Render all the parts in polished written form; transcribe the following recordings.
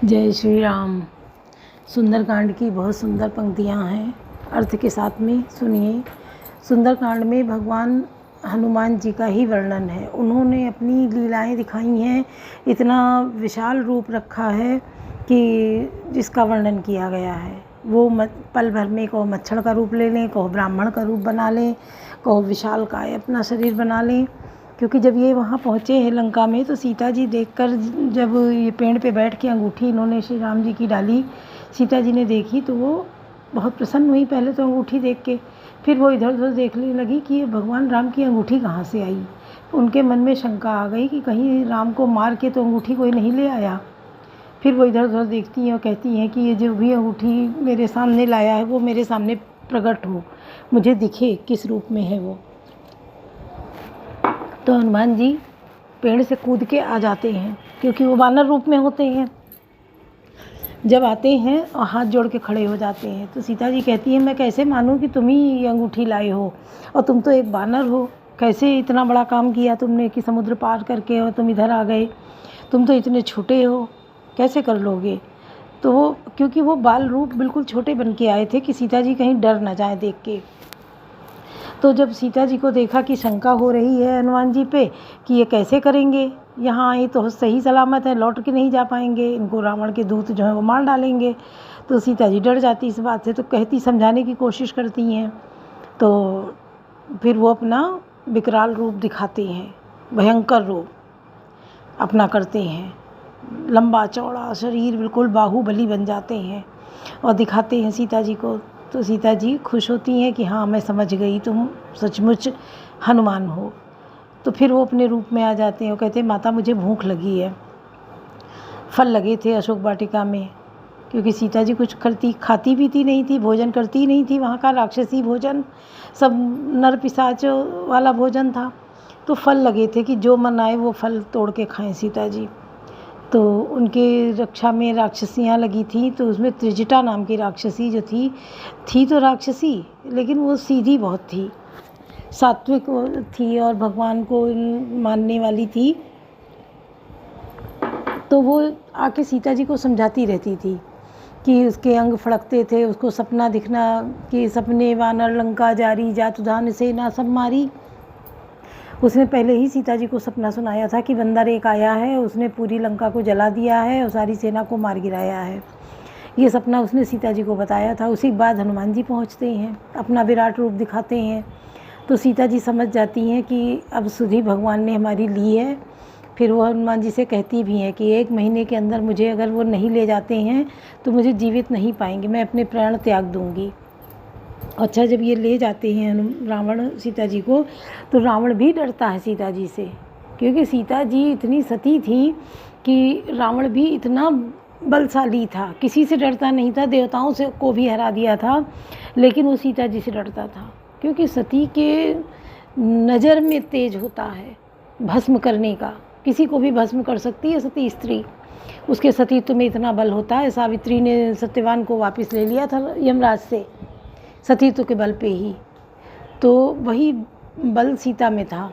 जय श्री राम। सुंदरकांड की बहुत सुंदर पंक्तियाँ हैं, अर्थ के साथ में सुनिए। सुंदरकांड में भगवान हनुमान जी का ही वर्णन है। उन्होंने अपनी लीलाएं दिखाई हैं, इतना विशाल रूप रखा है कि जिसका वर्णन किया गया है। वो पल भर में कहो मच्छर का रूप ले लें, कहो ब्राह्मण का रूप बना लें, कहो विशालकाय अपना शरीर बना लें। क्योंकि जब ये वहाँ पहुँचे हैं लंका में, तो सीता जी देखकर, जब ये पेड़ पे बैठ के अंगूठी इन्होंने श्री राम जी की डाली, सीता जी ने देखी तो वो बहुत प्रसन्न हुई। पहले तो अंगूठी देख के, फिर वो इधर उधर देखने लगी कि ये भगवान राम की अंगूठी कहाँ से आई। उनके मन में शंका आ गई कि कहीं राम को मार के तो अंगूठी कोई नहीं ले आया। फिर वो इधर उधर देखती हैं और कहती हैं कि ये जो भी अंगूठी मेरे सामने लाया है वो मेरे सामने प्रकट हो, मुझे दिखे किस रूप में है वो। तो हनुमान जी पेड़ से कूद के आ जाते हैं, क्योंकि वो वानर रूप में होते हैं। जब आते हैं और हाथ जोड़ के खड़े हो जाते हैं, तो सीता जी कहती हैं, मैं कैसे मानूं कि तुम ही ये अंगूठी लाए हो, और तुम तो एक वानर हो। कैसे इतना बड़ा काम किया तुमने कि समुद्र पार करके और तुम इधर आ गए। तुम तो इतने छोटे हो, कैसे कर लोगे। तो वो, क्योंकि वो बाल रूप बिल्कुल छोटे बन के आए थे कि सीता जी कहीं डर ना जाए देख के। तो जब सीता जी को देखा कि शंका हो रही है हनुमान जी पे कि ये कैसे करेंगे, यहाँ आए तो सही सलामत है, लौट के नहीं जा पाएंगे, इनको रावण के दूत जो है वो मार डालेंगे। तो सीता जी डर जाती इस बात से, तो कहती, समझाने की कोशिश करती हैं। तो फिर वो अपना विकराल रूप दिखाते हैं, भयंकर रूप अपना करते हैं। लंबा चौड़ा शरीर, बिल्कुल बाहुबली बन जाते हैं और दिखाते हैं सीता जी को। तो सीता जी खुश होती हैं कि हाँ, मैं समझ गई, तुम सचमुच हनुमान हो। तो फिर वो अपने रूप में आ जाते हैं और कहते हैं, माता मुझे भूख लगी है। फल लगे थे अशोक वाटिका में, क्योंकि सीता जी कुछ खाती पीती नहीं थी, भोजन करती नहीं थी। वहाँ का राक्षसी भोजन, सब नर पिशाच वाला भोजन था। तो फल लगे थे कि जो मन आए वो फल तोड़ के खाएं सीता जी। तो उनके रक्षा में राक्षसियाँ लगी थी, तो उसमें त्रिजटा नाम की राक्षसी जो थी तो राक्षसी, लेकिन वो सीधी बहुत थी, सात्विक थी और भगवान को मानने वाली थी। तो वो आके सीता जी को समझाती रहती थी कि उसके अंग फड़कते थे, उसको सपना दिखना कि सपने वानर लंका जारी, जात उधान से ना सब मारी। उसने पहले ही सीता जी को सपना सुनाया था कि बंदर एक आया है, उसने पूरी लंका को जला दिया है और सारी सेना को मार गिराया है। ये सपना उसने सीता जी को बताया था। उसी के बाद हनुमान जी पहुंचते हैं, अपना विराट रूप दिखाते हैं। तो सीता जी समझ जाती हैं कि अब सुधि भगवान ने हमारी ली है। फिर वो हनुमान जी से कहती भी हैं कि 1 महीने के अंदर मुझे अगर वो नहीं ले जाते हैं तो मुझे जीवित नहीं पाएंगे, मैं अपने प्राण त्याग दूँगी। अच्छा, जब ये ले जाते हैं रावण सीता जी को, तो रावण भी डरता है सीता जी से, क्योंकि सीता जी इतनी सती थी कि रावण भी इतना बलशाली था, किसी से डरता नहीं था। देवताओं से को भी हरा दिया था, लेकिन वो सीता जी से डरता था, क्योंकि सती के नज़र में तेज होता है भस्म करने का। किसी को भी भस्म कर सकती है सती स्त्री, उसके सतीत्व में इतना बल होता है। सावित्री ने सत्यवान को वापस ले लिया था यमराज से, सतीत्व के बल पे ही। तो वही बल सीता में था,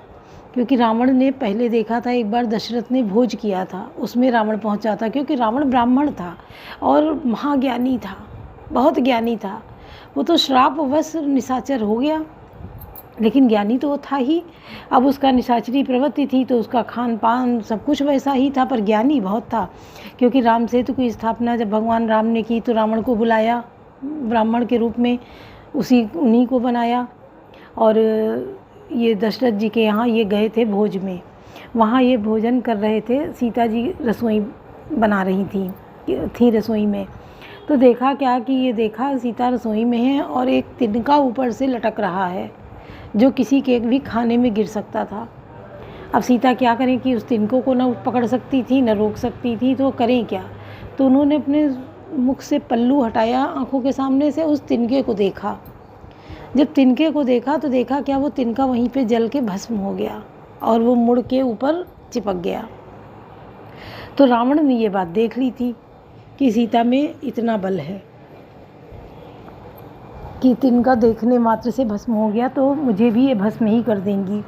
क्योंकि रावण ने पहले देखा था, एक बार दशरथ ने भोज किया था, उसमें रावण पहुंचा था। क्योंकि रावण ब्राह्मण था और महाज्ञानी था, बहुत ज्ञानी था। वो तो श्रापवश निशाचर हो गया, लेकिन ज्ञानी तो वो था ही। अब उसका निशाचरी प्रवृत्ति थी, तो उसका खान पान सब कुछ वैसा ही था, पर ज्ञानी बहुत था। क्योंकि राम सेतु की स्थापना जब भगवान राम ने की, तो रावण को बुलाया ब्राह्मण के रूप में, उन्हीं को बनाया। और ये दशरथ जी के यहाँ ये गए थे भोज में, वहाँ ये भोजन कर रहे थे। सीता जी रसोई बना रही थी रसोई में। तो देखा क्या कि ये देखा सीता रसोई में है और एक तिनका ऊपर से लटक रहा है, जो किसी के भी खाने में गिर सकता था। अब सीता क्या करें कि उस तिनको को न पकड़ सकती थी, न रोक सकती थी, तो करें क्या। तो उन्होंने अपने मुख से पल्लू हटाया, आंखों के सामने से उस तिनके को देखा। जब तिनके को देखा तो देखा क्या, वो तिनका वहीं पे जल के भस्म हो गया और वो मुड़ के ऊपर चिपक गया। तो रावण ने ये बात देख ली थी कि सीता में इतना बल है कि तिनका देखने मात्र से भस्म हो गया, तो मुझे भी ये भस्म ही कर देंगी।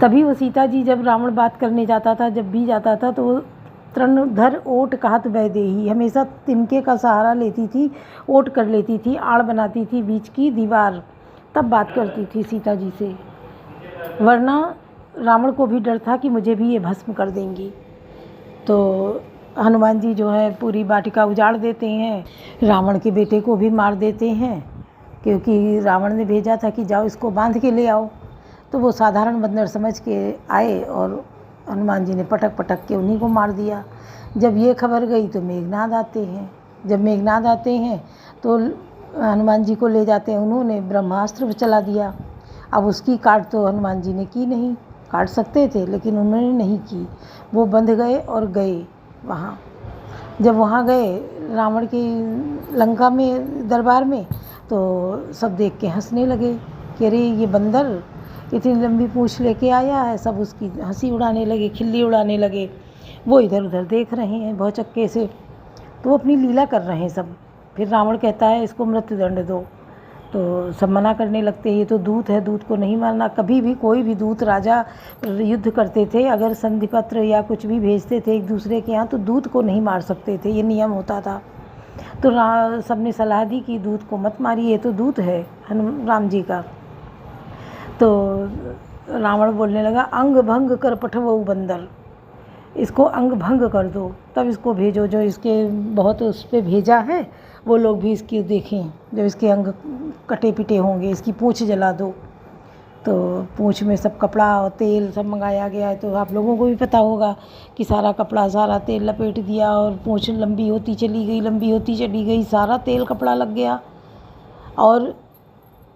तभी वो सीता जी जब रावण बात करने जाता था, जब भी जाता था, तो तृणधर ओट कहत वैदेही, हमेशा तिनके का सहारा लेती थी, ओट कर लेती थी, आड़ बनाती थी बीच की दीवार, तब बात करती थी सीता जी से। वरना रावण को भी डर था कि मुझे भी ये भस्म कर देंगी। तो हनुमान जी जो है पूरी वाटिका उजाड़ देते हैं, रावण के बेटे को भी मार देते हैं, क्योंकि रावण ने भेजा था कि जाओ इसको बांध के ले आओ। तो वो साधारण बंदर समझ के आए और हनुमान जी ने पटक पटक के उन्हीं को मार दिया। जब ये खबर गई तो मेघनाद आते हैं। जब मेघनाद आते हैं तो हनुमान जी को ले जाते हैं, उन्होंने ब्रह्मास्त्र चला दिया। अब उसकी काट तो हनुमान जी ने की नहीं, काट सकते थे लेकिन उन्होंने नहीं की। वो बंध गए और गए वहाँ। जब वहाँ गए रावण की लंका में दरबार में, तो सब देख के हंसने लगे कि अरे ये बंदर इतनी लंबी पूँछ लेके आया है। सब उसकी हंसी उड़ाने लगे, खिल्ली उड़ाने लगे। वो इधर उधर देख रहे हैं भौचक्के से, तो वो अपनी लीला कर रहे हैं सब। फिर रावण कहता है इसको मृत्युदंड दो, तो सब मना करने लगते हैं, ये तो दूत है, दूत को नहीं मारना। कभी भी कोई भी दूत, राजा युद्ध करते थे, अगर संधि पत्र या कुछ भी भेजते थे एक दूसरे के यहाँ, तो दूत को नहीं मार सकते थे, ये नियम होता था। तो सबने सलाह दी कि दूत को मत मारिए, ये तो दूत है राम जी का। तो रावण बोलने लगा अंग भंग कर पठवऊ बंदर, इसको अंग भंग कर दो, तब इसको भेजो। जो इसके बहुत उस पर भेजा है वो लोग भी इसकी देखें, जब इसके अंग कटे पिटे होंगे, इसकी पूँछ जला दो। तो पूँछ में सब कपड़ा और तेल सब मंगाया गया है। तो आप लोगों को भी पता होगा कि सारा कपड़ा, सारा तेल लपेट दिया और पूँछ लंबी होती चली गई, लंबी होती चली गई, सारा तेल कपड़ा लग गया। और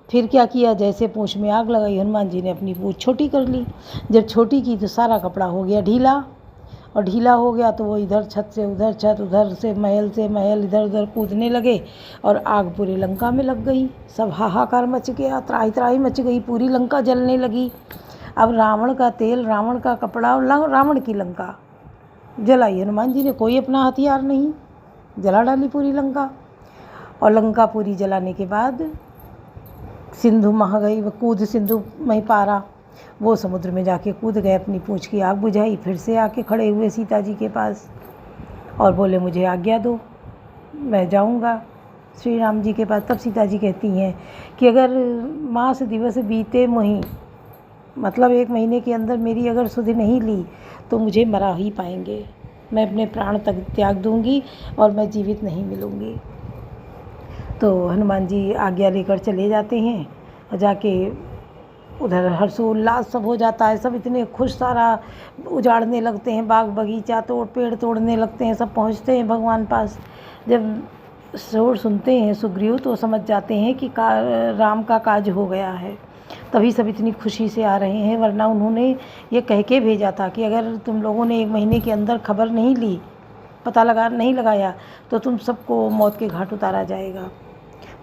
फिर क्या किया, जैसे पूँछ में आग लगाई, हनुमान जी ने अपनी पूँछ छोटी कर ली। जब छोटी की तो सारा कपड़ा हो गया ढीला, और ढीला हो गया तो वो इधर छत से उधर छत, उधर से महल इधर उधर कूदने लगे और आग पूरी लंका में लग गई। सब हाहाकार मच गया, त्राही त्राही मच गई, पूरी लंका जलने लगी। अब रावण का तेल, रावण का कपड़ा और रावण की लंका जलाई। हनुमान जी ने कोई अपना हथियार नहीं, जला डाली पूरी लंका। और लंका पूरी जलाने के बाद सिंधु महा गई, वो कूद सिंधु मही पारा, वो समुद्र में जाके कूद गए, अपनी पूँछ की आग बुझाई। फिर से आके खड़े हुए सीता जी के पास और बोले मुझे आज्ञा दो, मैं जाऊंगा श्री राम जी के पास। तब सीता जी कहती हैं कि अगर मास दिवस बीते मोही, मतलब 1 महीने के अंदर मेरी अगर सुधि नहीं ली तो मुझे मरा ही पाएंगे, मैं अपने प्राण तक त्याग दूंगी और मैं जीवित नहीं मिलूंगी। तो हनुमान जी आज्ञा लेकर चले जाते हैं और जाके उधर हर्षोल्लास सब हो जाता है। सब इतने खुश, सारा उजाड़ने लगते हैं, बाग बगीचा पेड़ तोड़ने लगते हैं, सब पहुंचते हैं भगवान पास। जब शोर सुनते हैं सुग्रीव तो समझ जाते हैं कि राम का काज हो गया है, तभी सब इतनी खुशी से आ रहे हैं। वरना उन्होंने ये कह के भेजा था कि अगर तुम लोगों ने 1 महीने के अंदर खबर नहीं ली, पता नहीं लगाया, तो तुम सबको मौत के घाट उतारा जाएगा।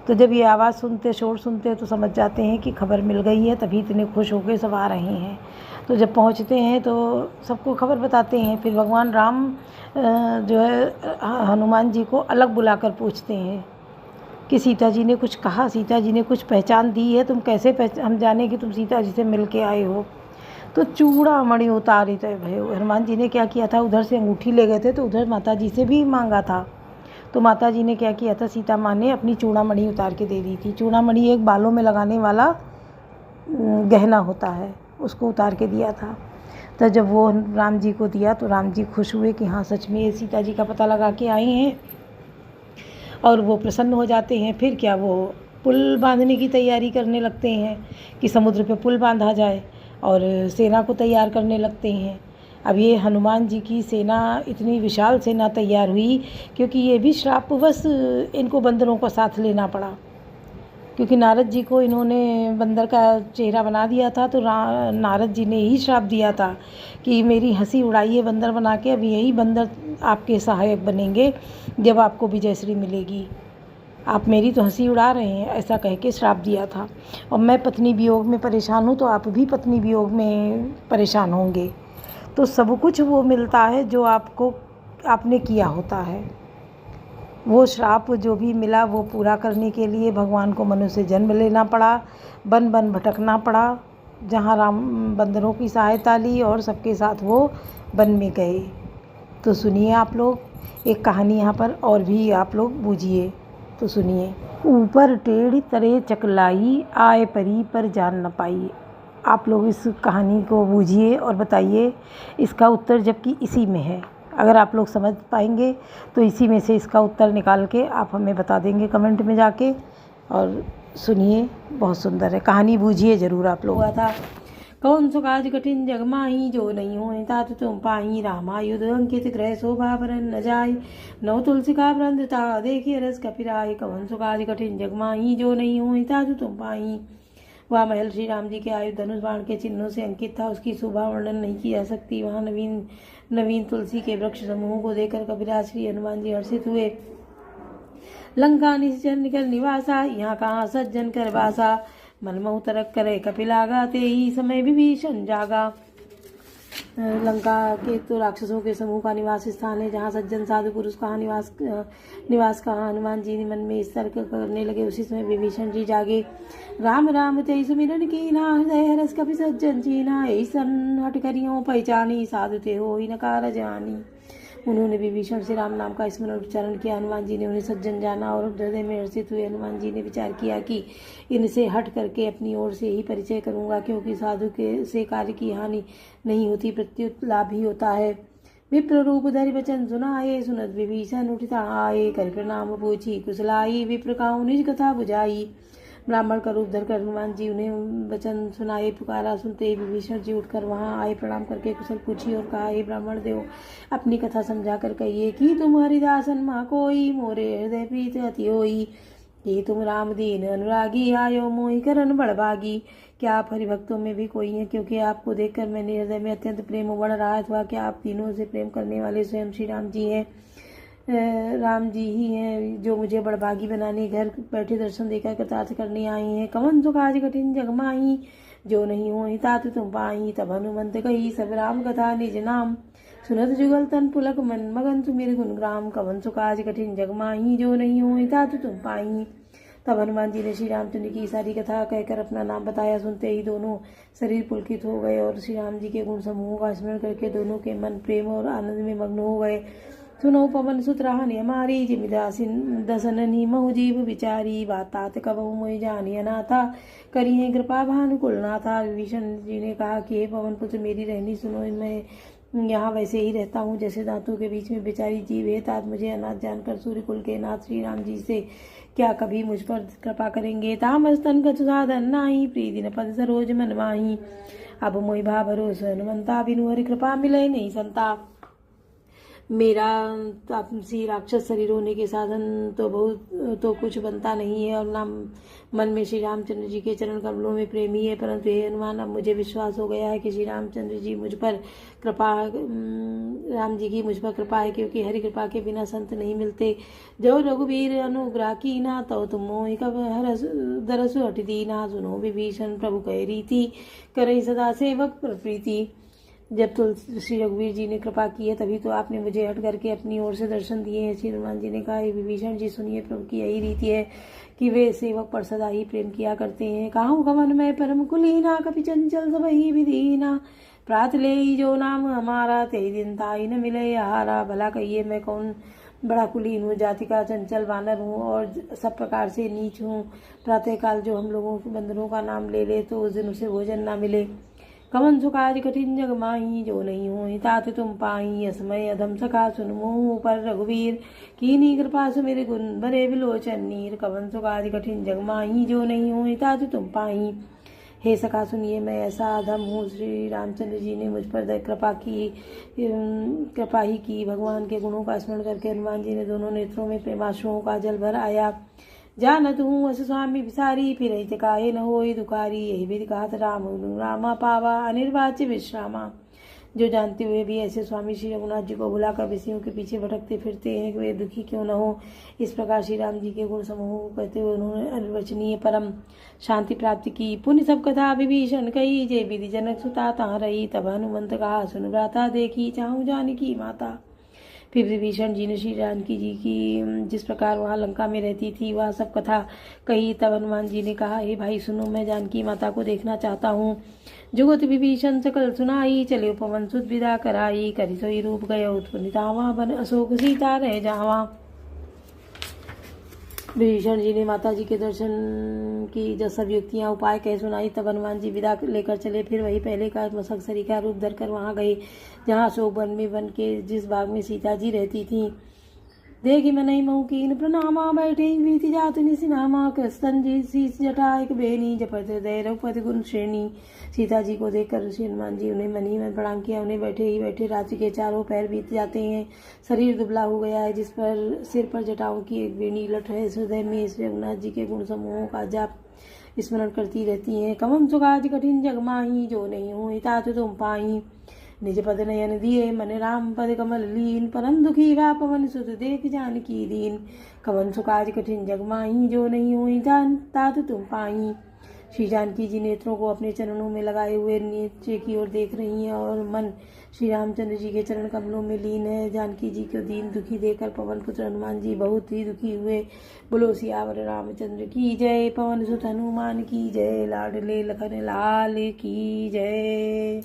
तो जब ये आवाज़ सुनते, शोर सुनते तो समझ जाते हैं कि खबर मिल गई है, तभी इतने खुश होकर सब आ रहे हैं। तो जब पहुंचते हैं तो सबको खबर बताते हैं। फिर भगवान राम जो है हनुमान जी को अलग बुलाकर पूछते हैं कि सीता जी ने कुछ कहा, सीता जी ने कुछ पहचान दी है, तुम कैसे हम जाने कि तुम सीता जी से मिल के आए हो। तो चूड़ामणि उतारित भय। हनुमान जी ने क्या किया था, उधर से अंगूठी ले गए थे, तो उधर माता जी से भी मांगा था। तो माता जी ने क्या किया था, सीता माँ ने अपनी चूड़ामणि उतार के दे दी थी। चूड़ामणि एक बालों में लगाने वाला गहना होता है, उसको उतार के दिया था। तो जब वो राम जी को दिया तो राम जी खुश हुए कि हाँ सच में ये सीता जी का पता लगा के आए हैं, और वो प्रसन्न हो जाते हैं। फिर क्या, वो पुल बांधने की तैयारी करने लगते हैं कि समुद्र पे पुल बांधा जाए, और सेना को तैयार करने लगते हैं। अब ये हनुमान जी की सेना, इतनी विशाल सेना तैयार हुई, क्योंकि ये भी श्रापवश इनको बंदरों का साथ लेना पड़ा, क्योंकि नारद जी को इन्होंने बंदर का चेहरा बना दिया था। तो नारद जी ने ही श्राप दिया था कि मेरी हंसी उड़ाइए बंदर बना के, अब यही बंदर आपके सहायक बनेंगे जब आपको विजयश्री मिलेगी, आप मेरी तो हंसी उड़ा रहे हैं, ऐसा कह के श्राप दिया था। और मैं पत्नी वियोग में परेशान हूँ, तो आप भी पत्नी वियोग में परेशान होंगे। तो सब कुछ वो मिलता है जो आपने किया होता है। वो श्राप जो भी मिला वो पूरा करने के लिए भगवान को मनुष्य जन्म लेना पड़ा, बन बन भटकना पड़ा, जहाँ राम बंदरों की सहायता ली और सबके साथ वो वन में गए। तो सुनिए आप लोग, एक कहानी यहाँ पर और भी आप लोग बूझिए। तो सुनिए। ऊपर टेढ़ी तरह चकलाई, आए परी पर जान न पाई। आप लोग इस कहानी को बूझिए और बताइए इसका उत्तर, जबकि इसी में है। अगर आप लोग समझ पाएंगे तो इसी में से इसका उत्तर निकाल के आप हमें बता देंगे कमेंट में जाके। और सुनिए, बहुत सुंदर है कहानी, बूझिए ज़रूर आप लोग। हुआ था, कौन सो काज कठिन जग माही, जो नहीं हो तात तुम पाही। रामा युद्ध अंकित ग्रह शोभा बरन न जाय, नौ तुलसी का वृंदता देखिए रस कपिराय। कौन सो काज कठिन जग माही, जो नहीं हो तात तुम पाही। वह महल श्री राम जी के आयु धनुष बाण के चिन्हों से अंकित था। उसकी शोभा वर्णन नहीं की जा सकती। वहाँ नवीन नवीन तुलसी के वृक्ष समूह को देखकर कपिराज श्री हनुमान जी हर्षित हुए। लंका निश्चर निकल निवासा, यहाँ कहाँ सज्जन कर बासा। मनमोह तरक करे कपिलागा, ते ही समय विभीषण जागा। लंका के तो राक्षसों के समूह का निवास स्थान है, जहाँ सज्जन साधु पुरुष कहाँ निवास कहाँ। हनुमान जी मन में इस तर्क करने लगे, उसी समय विभीषण जी जागे। राम राम ते सुमिरन कीना, हृदय हरस कपि सज्जन चीना। ऐसन हट करियो पहचानी, साधु ते हो ही नकार जानी। उन्होंने विभीषण से राम नाम का स्मरण उच्चारण किया। हनुमान जी ने उन्हें सज्जन जाना और हृदय में हर्षित हुए। हनुमान जी ने विचार किया कि इनसे हट करके अपनी ओर से ही परिचय करूंगा, क्योंकि साधु के से कार्य की हानि नहीं होती, प्रत्युत लाभ ही होता है। विप्र रूप धरि वचन सुनाए, सुनत विभीषण उठिता आए। कर प्रणाम पूछी कुशलाई, विप्र काहू निज कथा बुझाई। ब्राह्मण का रूप धरकर हनुमान जी उन्हें वचन सुनाए। पुकारा सुनते ही विभीषण जी उठकर वहां आए। प्रणाम करके कुशल पूछी और कहा, हे ब्राह्मण देव, अपनी कथा समझा कर कहिए कि तुम हरिदासन माँ कोई, मोरे हृदय प्रीत अति होई। कि तुम राम दीन अनुरागी, आयो मोहि करन बड़भागी। क्या आप हरिभक्तों में भी कोई हैं? क्योंकि आपको देखकर मेरे हृदय में अत्यंत प्रेम बढ़ रहा है। अथवा क्या आप तीनों से प्रेम करने वाले स्वयं श्री राम जी हैं? राम जी ही हैं जो मुझे बड़भागी बनाने घर बैठे दर्शन देकर कृतार्थ करने आई हैं। कवन सो काज कठिन जग माही, जो नहीं हो तात तुम पाही। तब हनुमंत कही सब राम कथा निज नाम, सुनत जुगल तन पुलक मन मगन सुमिर गुण ग्राम। कवन सो काज कठिन जग माही, जो नहीं हो तात तुम पाही। तब हनुमान जी ने श्री रामचंद्र की सारी कथा कहकर अपना नाम बताया। सुनते ही दोनों शरीर पुलकित हो गए और श्री राम जी के गुण समूह का स्मरण करके दोनों के मन प्रेम और आनंद में मग्न हो गए। सुनो पवन सुत राहनि हमारी, जिमिदासिन दसननि महु जीव विचारी। बातात कबहु मोहि जानि अनाथा, करिए कृपा भानुकुल नाथा। विभीषण जी ने कहा कि हे पवन पुत्र, मेरी रहनी सुनो। मैं यहाँ वैसे ही रहता हूँ जैसे दांतों के बीच में बेचारी जीव है। तात मुझे अनाथ जानकर सूर्यकुल के नाथ श्री राम जी से क्या कभी मुझ पर कृपा करेंगे? तामस्तन कछु साधन नाही, प्रीति न पद सरोज मन माही। अब मोहि भा भरोस हनुमंता, बिनु हरि कृपा मिले नहीं संता। मेरा तापसी राक्षस शरीर होने के साधन तो कुछ बनता नहीं है, और ना मन में श्री रामचंद्र जी के चरण कमलों में प्रेम ही है। परंतु हे हनुमान, अब मुझे विश्वास हो गया है कि श्री रामचंद्र जी मुझ पर कृपा राम जी की मुझ पर कृपा है, क्योंकि हरि कृपा के बिना संत नहीं मिलते। जो रघुवीर अनुग्रह की ना, तो तुम मोहि कब हरस दरसु हट दीना। सुनो विभीषण प्रभु कह रीति, करई सदा सेवक पर प्रीति। जब तो श्री रघुवीर जी ने कृपा की है, तभी तो आपने मुझे हट करके अपनी ओर से दर्शन दिए हैं। श्री हनुमान जी ने कहा, विभीषण जी सुनिए, प्रभु की यही रीति है कि वे सेवक पर सदा ही प्रेम किया करते हैं। काहू कवन में परम कुलीना, कपि चंचल सब ही विधीना। प्रात ले जो नाम हमारा, ते दिन ताई न मिले आहारा। भला कहिए मैं कौन बड़ा कुलीन हूँ, जाति का चंचल वानर हूँ और सब प्रकार से नीच हूँ। प्रातःकाल जो हम लोगों के बंदरों का नाम ले ले तो उस दिन उसे भोजन ना मिले। कवन सो काज कठिन जग माही, जो नहीं हो तात तुम पाई। असमय अधम सखा सुन मोह पर रघुवीर, कीनी कृपा सुमिर गुण भरे विलोचन नीर। कवन सो काज कठिन जग माही, जो नहीं हो तात तुम पाई। हे सखा सुनिए, मैं ऐसा अधम हूँ। श्री रामचंद्र जी ने मुझ पर कृपा ही की। भगवान के गुणों का स्मरण करके हनुमान जी ने दोनों नेत्रों में प्रेमाश्रुओं का जल भर आया। जानत हूँ अस स्वामी विसारी, फिर काहे न होई दुखारी। यही विधि कहत राम रामा, पावा अनिर्वाच्य विश्रामा। जो जानते हुए भी ऐसे स्वामी श्री रघुनाथ जी को भुलाकर विषयों के पीछे भटकते फिरते हैं कि वे दुखी क्यों न हो। इस प्रकार श्री राम जी के गुण समूह को कहते हुए उन्होंने अनिर्वचनीय परम शांति प्राप्त की। पुण्य सब कथा विभीषण कही, जय विधि जनक सुता तहाँ रही। तब हनुमंत कहा, सुन भ्राता देखी, चाहूँ जानकी माता। फिर विभीषण जी ने श्री जानकी जी की जिस प्रकार वहाँ लंका में रहती थी वह सब कथा कही। तब हनुमान जी ने कहा, हे भाई सुनो, मैं जानकी माता को देखना चाहता हूँ। जुगत विभीषण सकल सुनाई, चले पवन सुत विदा कराई। करि सोई रूप गए उत्पन्नितावा, बन अशोक सीता रह जावा। विभीषण जी ने माता जी के दर्शन की जब सब युक्तियाँ उपाय कह सुनाई, तब हनुमान जी विदा लेकर चले। फिर वही पहले का मशक सरीखा रूप धरकर वहाँ गए जहाँ अशोक वन में बन के जिस बाग में सीता जी रहती थी। देखी मन मऊ कीन प्रणामा, बैठे प्रीति जातु निसिनामा। कृष्ण जी शीस जटा एक बेनी, जपत हृदय रघुपति गुण श्रेणी। सीता जी को देखकर ऋषि हनुमान जी उन्हें मन ही मन प्रणाम किया। उन्हें बैठे ही बैठे रात्रि के चारों पैर बीत जाते हैं। शरीर दुबला हो गया है, जिस पर सिर पर जटाओं की एक बेनी लट है। हृदय में श्री रघुनाथ जी के गुण समूहों का जाप स्मरण करती रहती हैं। कमम सुखाज कठिन जग माही, जो नहीं हो तात तुम पाई। निज पद नयन दिए, मन राम पद कमल लीन। परम दुखी वा पवन सुत, देख जानकी दीन। कवन सुखाज कठिन जग माही, जो नहीं हुई तात तुम पाई। श्री जानकी जी नेत्रों को अपने चरणों में लगाए हुए नीचे की ओर देख रही हैं और मन श्री रामचंद्र जी के चरण कमलों में लीन है। जानकी जी को दीन दुखी देखकर पवन पुत्र हनुमान जी बहुत ही दुखी हुए। बोलो सियावर रामचंद्र की जय, पवन सुत हनुमान की जय, लाडले लखन लाल की जय।